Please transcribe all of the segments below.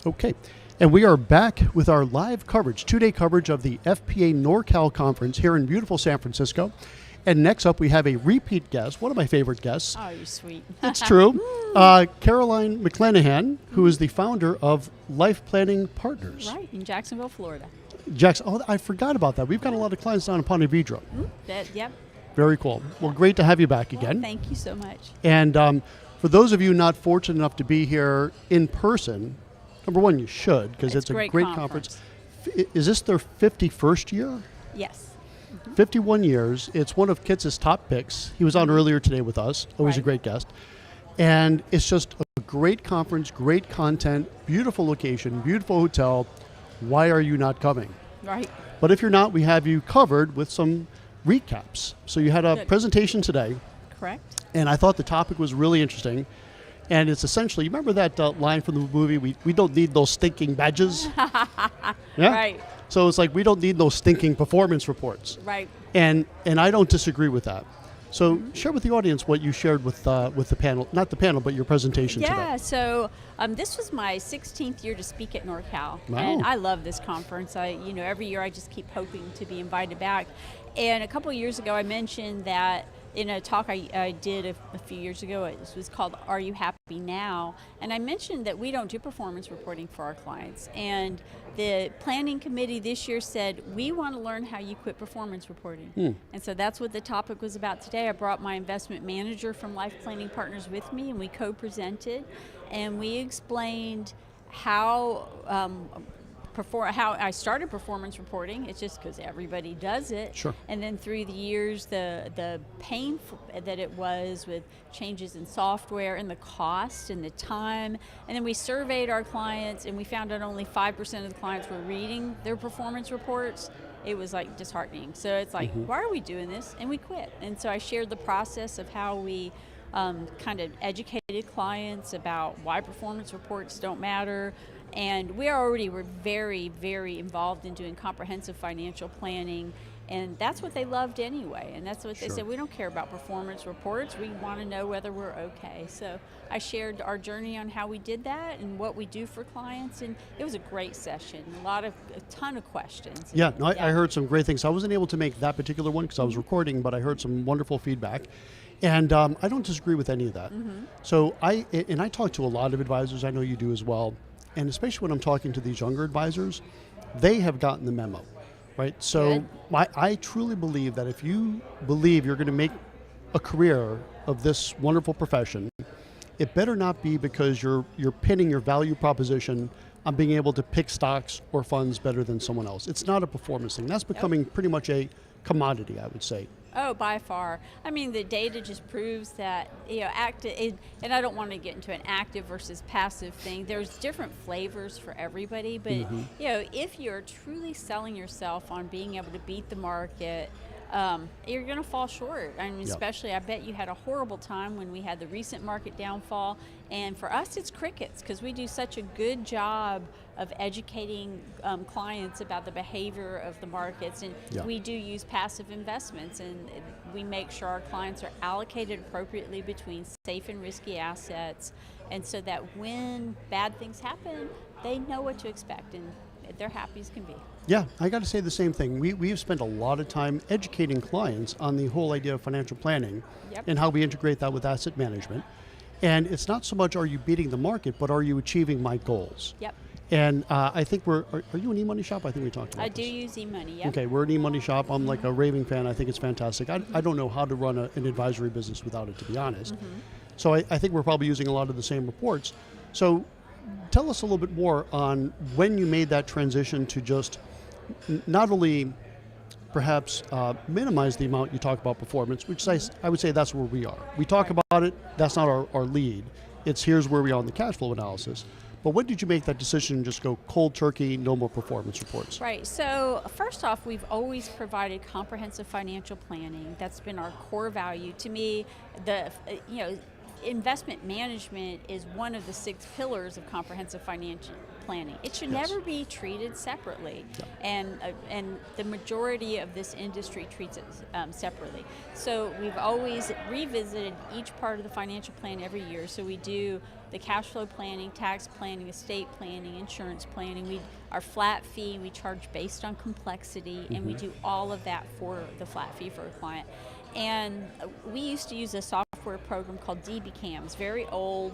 Okay, and we are back with our live coverage, 2-day coverage of the FPA NorCal Conference here in beautiful San Francisco. And next up, we have a repeat guest, one of my favorite guests. Oh, you're sweet. It's true. Carolyn McClanahan, who is the founder of Life Planning Partners. Right, in Jacksonville, Florida. Jackson, oh, I forgot about that. We've got a lot of clients down in Ponte Vedra. Yep. Very cool. Well, great to have you back again. Thank you so much. And for those of you not fortunate enough to be here in person, number one, you should, because it's a great conference. Is this their 51st year? Yes. 51 years. It's one of Kit's top picks. He was on earlier today with us. Always a great guest. And it's just a great conference, great content, beautiful location, beautiful hotel. Why are you not coming? Right. But if you're not, we have you covered with some recaps. So you had a presentation today. Correct. And I thought the topic was really interesting. And it's essentially, you remember that line from the movie, we don't need those stinking badges? Yeah? Right. So it's like, we don't need those stinking performance reports. Right. And I don't disagree with that. So share with the audience what you shared with the panel, not the panel, but your presentation today. Yeah, so this was my 16th year to speak at NorCal. Wow. And I love this conference. Every year I just keep hoping to be invited back. And a couple of years ago I mentioned that in a talk I did a few years ago, it was called Are You Happy Now? And I mentioned that we don't do performance reporting for our clients. And the planning committee this year said, we want to learn how you quit performance reporting. And so that's what the topic was about today. I brought my investment manager from Life Planning Partners with me, and we co-presented. And we explained how I started performance reporting. It's just because everybody does it. Sure. And then through the years, the pain that it was with changes in software and the cost and the time. And then we surveyed our clients, and we found out only 5% of the clients were reading their performance reports. It was like disheartening. So it's like, why are we doing this? And we quit. And so I shared the process of how we kind of educated clients about why performance reports don't matter. And we already were very, very involved in doing comprehensive financial planning, and that's what they loved anyway. And that's what they said, we don't care about performance reports, we want to know whether we're okay. So I shared our journey on how we did that and what we do for clients, and it was a great session, a ton of questions. Yeah, no, I heard some great things. I wasn't able to make that particular one because I was recording, but I heard some wonderful feedback. And I don't disagree with any of that. So I talk to a lot of advisors, I know you do as well. And especially when I'm talking to these younger advisors, they have gotten the memo, right? So I truly believe that if you believe you're going to make a career of this wonderful profession, it better not be because you're pinning your value proposition on being able to pick stocks or funds better than someone else. It's not a performance thing. That's becoming pretty much a commodity, I would say. Oh, by far. I mean, the data just proves that, active, and I don't want to get into an active versus passive thing. There's different flavors for everybody, but if you're truly selling yourself on being able to beat the market, you're going to fall short. I mean, especially, I bet you had a horrible time when we had the recent market downfall. And for us, it's crickets, because we do such a good job of educating clients about the behavior of the markets. And we do use passive investments, and we make sure our clients are allocated appropriately between safe and risky assets. And so that when bad things happen, they know what to expect, and they're happy as can be. Yeah, I got to say the same thing. We've spent a lot of time educating clients on the whole idea of financial planning and how we integrate that with asset management. And it's not so much are you beating the market, but are you achieving my goals? Yep. And I think are you an e-money shop? I think we talked about this. I do use e-money, yeah. Okay, we're an e-money shop. I'm like a raving fan. I think it's fantastic. I don't know how to run an advisory business without it, to be honest. So I think we're probably using a lot of the same reports. So tell us a little bit more on when you made that transition to just not only perhaps minimize the amount you talk about performance, which I would say that's where we are. We talk about it, that's not our lead. It's here's where we are on the cash flow analysis. But when did you make that decision and just go cold turkey, no more performance reports? Right, so first off, we've always provided comprehensive financial planning. That's been our core value. To me, investment management is one of the 6 pillars of comprehensive financial planning. It should Yes. never be treated separately, Yeah. and the majority of this industry treats it separately. So we've always revisited each part of the financial plan every year. So we do the cash flow planning, tax planning, estate planning, insurance planning. Our flat fee, we charge based on complexity, and we do all of that for the flat fee for a client. And we used to use a software program called DBCAMs, very old,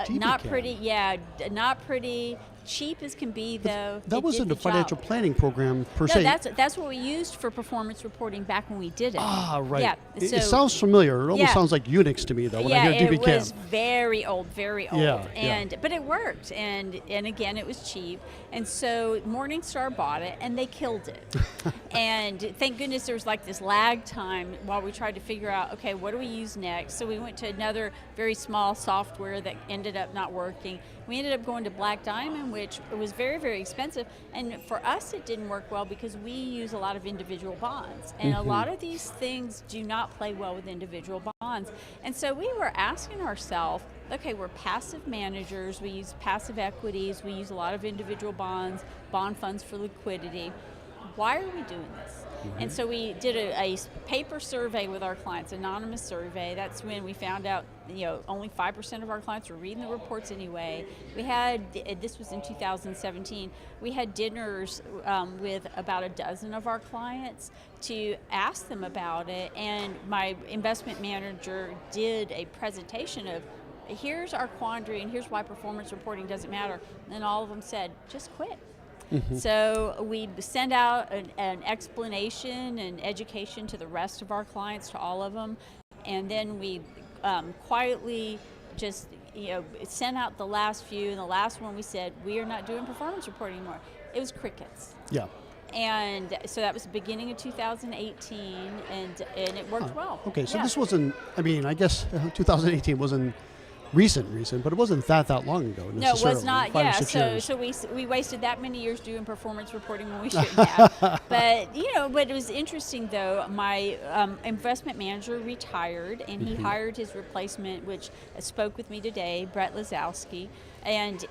not DBCAM? pretty, not pretty, cheap as can be though. That It wasn't did a the financial job. planning program per No, se. that's what we used for performance reporting back when we did it. Ah, right. Yeah, It sounds familiar. It almost Yeah. sounds like Unix to me, though, when yeah, I hear it DBCAM. was very old, Yeah, yeah. but it worked, and again, it was cheap, and so Morningstar bought it, and they killed it, and thank goodness there was like this lag time while we tried to figure out, okay, what do we use next? So we went to another very small software that ended up not working. We ended up going to Black Diamond, which was very, very expensive, and for us it didn't work well because we use a lot of individual bonds, and a lot of these things do not play well with individual bonds. And so we were asking ourselves, okay, we're passive managers, we use passive equities, we use a lot of individual bonds, bond funds for liquidity. Why are we doing this? And so we did a paper survey with our clients, anonymous survey. That's when we found out, only 5% of our clients were reading the reports anyway. We had, this was in 2017, we had dinners with about a dozen of our clients to ask them about it. And my investment manager did a presentation of, here's our quandary and here's why performance reporting doesn't matter. And all of them said, just quit. So we send out an explanation and education to the rest of our clients, to all of them, and then we quietly just sent out the last few, and the last one we said, we are not doing performance reporting anymore. It was crickets. Yeah. And so that was the beginning of 2018, and it worked well. Okay, so Yeah. this wasn't, I guess 2018 wasn't recent, but it wasn't that long ago necessarily. No, it was not. 5 or Yeah, 6 years. so we wasted that many years doing performance reporting when we shouldn't have. But but it was interesting though. My investment manager retired, and he hired his replacement, which spoke with me today, Brett Lazowski, and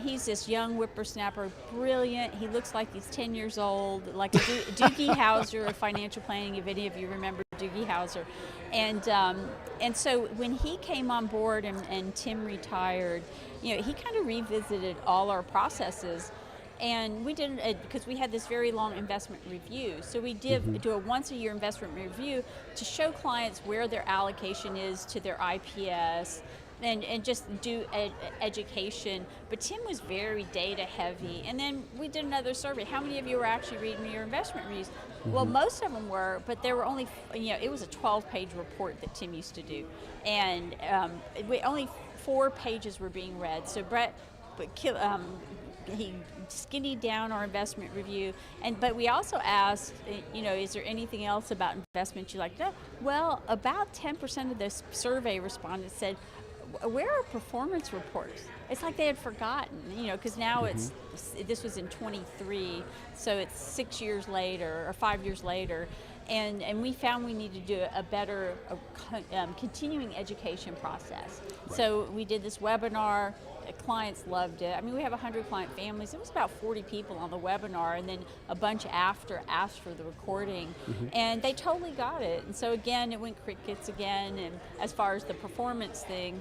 he's this young whippersnapper, brilliant. He looks like he's 10 years old, like a Doogie Howser of financial planning. If any of you remember Doogie Howser. And so when he came on board and Tim retired, he kind of revisited all our processes, and we did it because we had this very long investment review. So we did do a once-a-year investment review to show clients where their allocation is to their IPS, and just do education. But Tim was very data heavy. And then we did another survey. How many of you were actually reading your investment reviews? Well, most of them were, but there were only, it was a 12-page report that Tim used to do. And only 4 pages were being read. So Brett, he skinnied down our investment review, but we also asked, is there anything else about investment you like to know? Well, about 10% of the survey respondents said, where are performance reports? It's like they had forgotten, because now this was in 23, so it's 6 years later or 5 years later, and we found we need to do a better continuing education process. Right. So we did this webinar. Clients loved it. We have 100 client families. It was about 40 people on the webinar, and then a bunch after asked for the recording, and they totally got it. And so again, it went crickets again. And as far as the performance thing,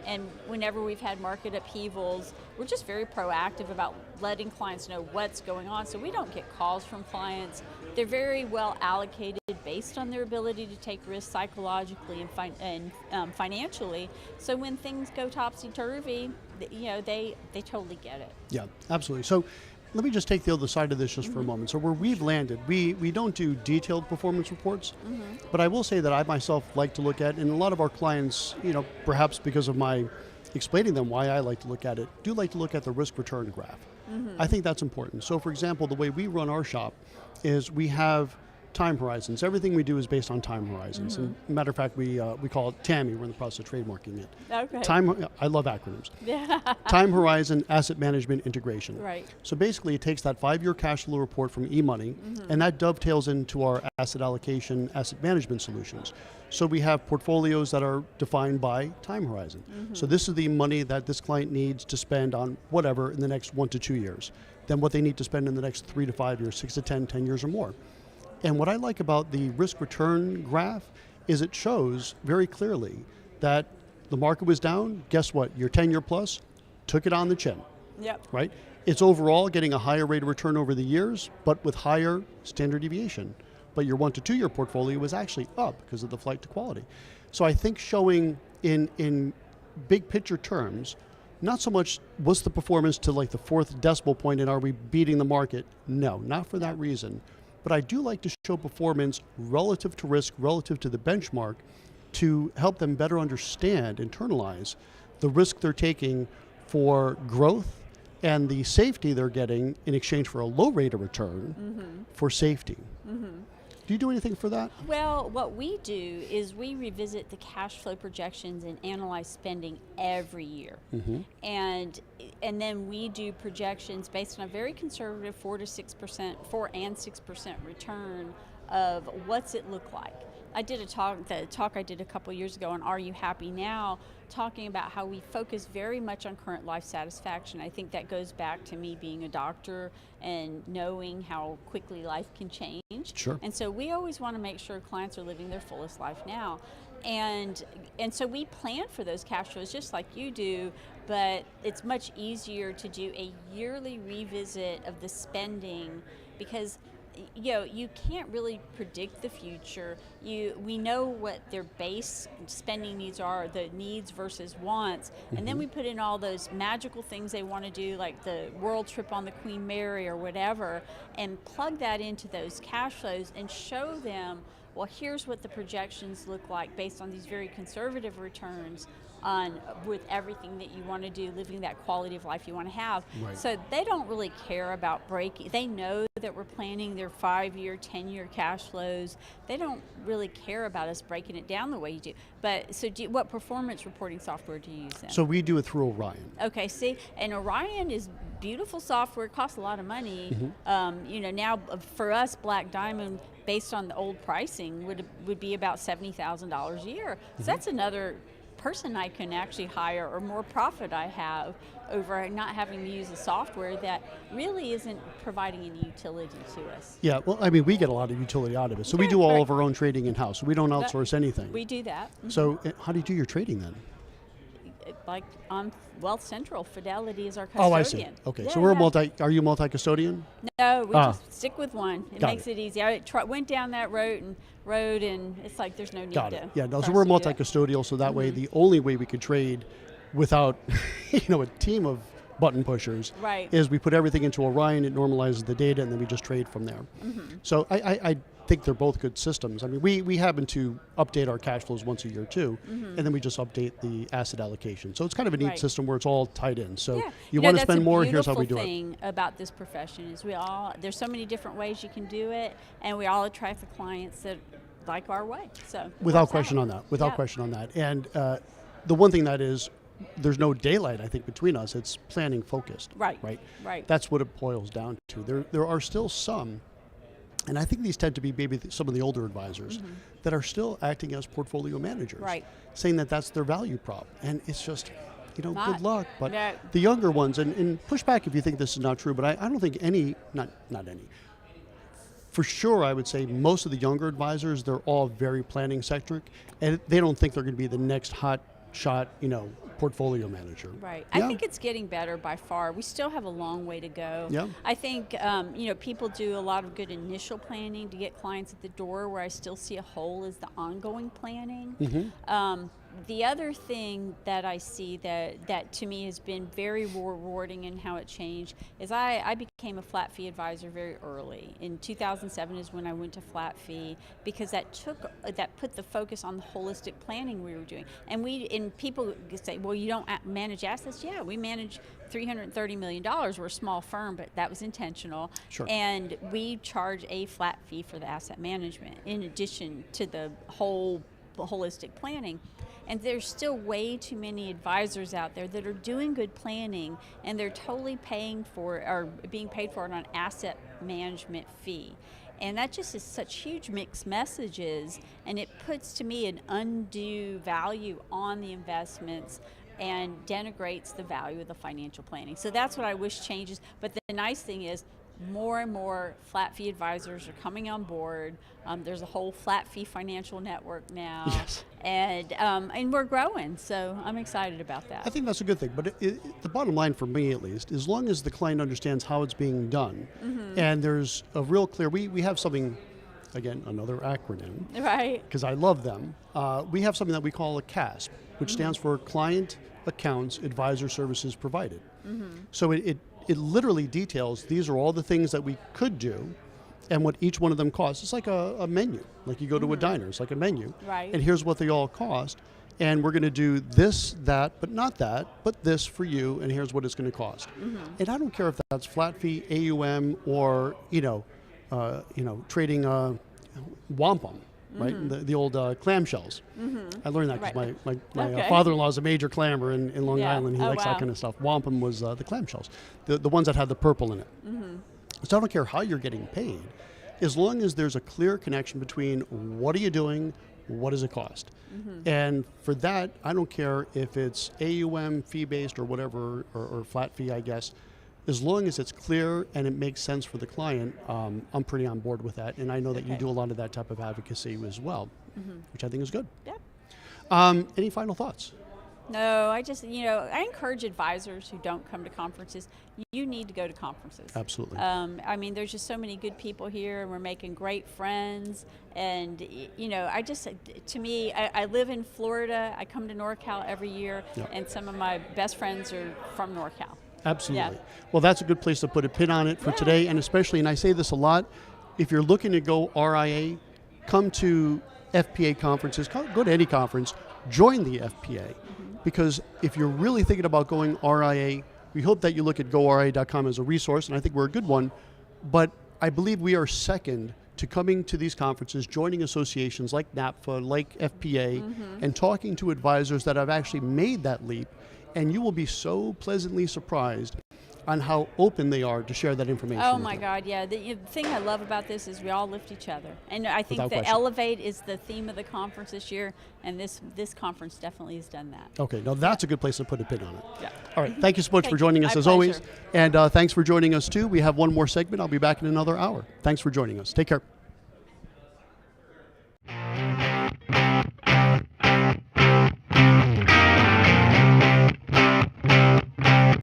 and whenever we've had market upheavals, we're just very proactive about letting clients know what's going on, so we don't get calls from clients. They're very well allocated based on their ability to take risks psychologically and financially. So when things go topsy-turvy, they totally get it. Yeah, absolutely. So let me just take the other side of this just for a moment. So where we've landed, we don't do detailed performance reports, but I will say that I myself like to look at, and a lot of our clients, perhaps because of my explaining them why I like to look at it, do like to look at the risk-return graph. I think that's important. So for example, the way we run our shop is we have time horizons. Everything we do is based on time horizons. And matter of fact, we call it TAMI. We're in the process of trademarking it. Okay. I love acronyms. Yeah. Time Horizon Asset Management Integration. Right. So basically, it takes that 5-year cash flow report from eMoney, and that dovetails into our asset allocation, asset management solutions. So we have portfolios that are defined by time horizon. So this is the money that this client needs to spend on whatever in the next 1 to 2 years. Then what they need to spend in the next 3 to 5 years, 6 to 10 years or more. And what I like about the risk return graph is it shows very clearly that the market was down. Guess what? Your 10-year plus took it on the chin. Yep. Right? It's overall getting a higher rate of return over the years, but with higher standard deviation. But your 1 to 2 year portfolio was actually up because of the flight to quality. So I think showing in big picture terms, not so much what's the performance to like the 4th decimal point and are we beating the market? No, not for that reason. But I do like to show performance relative to risk, relative to the benchmark, to help them better understand, internalize the risk they're taking for growth and the safety they're getting in exchange for a low rate of return for safety. Do you do anything for that? Well, what we do is we revisit the cash flow projections and analyze spending every year. And then we do projections based on a very conservative 4 and 6% return of what's it look like. I did the talk I did a couple years ago on Are You Happy Now, talking about how we focus very much on current life satisfaction. I think that goes back to me being a doctor and knowing how quickly life can change. Sure. And so we always want to make sure clients are living their fullest life now. And so we plan for those cash flows just like you do, but it's much easier to do a yearly revisit of the spending because you can't really predict the future. We know what their base spending needs are, the needs versus wants, and then we put in all those magical things they want to do, like the world trip on the Queen Mary or whatever, and plug that into those cash flows and show them, well, here's what the projections look like based on these very conservative returns with everything that you want to do, living that quality of life you want to have. Right. So they don't really care about breaking. They know that we're planning their 5-year, 10-year cash flows. They don't really care about us breaking it down the way you do. But so what performance reporting software do you use then? So we do it through Orion. Okay, see, and Orion is beautiful software. It costs a lot of money. Now for us, Black Diamond, based on the old pricing, would be about $70,000 a year. So that's another person I can actually hire, or more profit I have over not having to use a software that really isn't providing any utility to us. Yeah, well, I mean, we get a lot of utility out of it. So we do all of our own trading in-house. We don't outsource anything. We do that. So how do you do your trading then? Like on Wealth Central, Fidelity is our custodian. Oh, I see. Okay, Yeah, so we're yeah. are you multi-custodian? No, we just stick with one. It Got makes it easy. I went down that road and it's like there's no need Got to. it. Yeah, no, for so us we're to do that. multi-custodial, so that way the only way we could trade without a team of button pushers Right. is we put everything into Orion, it normalizes the data, and then we just trade from there. So I think they're both good systems. I mean, we happen to update our cash flows once a year too, and then we just update the asset allocation. So it's kind of a neat Right. system where it's all tied in. So Yeah. you want to that's spend a more, here's how we do beautiful it. thing about this profession is there's so many different ways you can do it, and we all attract the clients that like our way. So it Without works question out. on that. Without Yeah. question on that. And the one thing that is, there's no daylight, I think, between us. It's planning focused. Right. Right. Right. That's what it boils down to. There are still some, and I think these tend to be maybe some of the older advisors that are still acting as portfolio managers, Right. saying that that's their value prop, and it's just, good luck. But No. the younger ones, and push back if you think this is not true, but I don't think any, not any. For sure, I would say most of the younger advisors, they're all very planning centric, and they don't think they're going to be the next hot shot, portfolio manager. Right. Yeah. I think it's getting better by far. We still have a long way to go. Yeah. I think, people do a lot of good initial planning to get clients at the door. Where I still see a hole is the ongoing planning. the other thing that I see that to me has been very rewarding in how it changed is I became a flat fee advisor very early. In 2007 is when I went to flat fee, because that put the focus on the holistic planning we were doing. And people say, well, you don't manage assets? Yeah, we manage $330 million. We're a small firm, but that was intentional. Sure. And we charge a flat fee for the asset management in addition to the whole holistic planning. And there's still way too many advisors out there that are doing good planning, and they're totally being paid for it on asset management fee. And that just is such huge mixed messages, and it puts to me an undue value on the investments and denigrates the value of the financial planning. So that's what I wish changes. But the nice thing is, more and more flat fee advisors are coming on board. There's a whole flat fee financial network now. Yes. And we're growing, so I'm excited about that. I think that's a good thing, but the bottom line for me at least, as long as the client understands how it's being done, and there's a real clear, we have something, again, another acronym, right? because I love them. We have something that we call a CASP, which stands for Client Accounts Advisor Services Provided. So it literally details, these are all the things that we could do and what each one of them costs. It's like a menu, like you go to a diner, it's like a menu. Right. And here's what they all cost. And we're going to do this, that, but not that, but this for you, and here's what it's going to cost. And I don't care if that's flat fee, AUM, or trading wampum, right? The old clamshells. I learned that because my father-in-law is a major clammer in Long Island. He likes that kind of stuff. Wampum was the clamshells, the ones that had the purple in it. So I don't care how you're getting paid, as long as there's a clear connection between what are you doing, what does it cost? And for that, I don't care if it's AUM, fee-based, or whatever, or flat fee, I guess. As long as it's clear and it makes sense for the client, I'm pretty on board with that. And I know that you do a lot of that type of advocacy as well, which I think is good. Yeah. Any final thoughts? No, I just, I encourage advisors who don't come to conferences, you need to go to conferences. Absolutely. I mean, there's just so many good people here, and we're making great friends. And, to me, I live in Florida. I come to NorCal every year, and some of my best friends are from NorCal. Absolutely. Yeah. Well, that's a good place to put a pin on it for today, and especially, and I say this a lot, if you're looking to go RIA, come to FPA conferences, go to any conference, join the FPA, because if you're really thinking about going RIA, we hope that you look at goRIA.com as a resource, and I think we're a good one, but I believe we are second to coming to these conferences, joining associations like NAPFA, like FPA, and talking to advisors that have actually made that leap, and you will be so pleasantly surprised on how open they are to share that information. Oh with my them. God, yeah. The thing I love about this is we all lift each other. And I think Without that question. Elevate is the theme of the conference this year, and this conference definitely has done that. Okay, now that's a good place to put a pin on it. Yeah. All right, thank you so much for Thank joining you. us My as always. pleasure. And thanks for joining us too. We have one more segment. I'll be back in another hour. Thanks for joining us. Take care.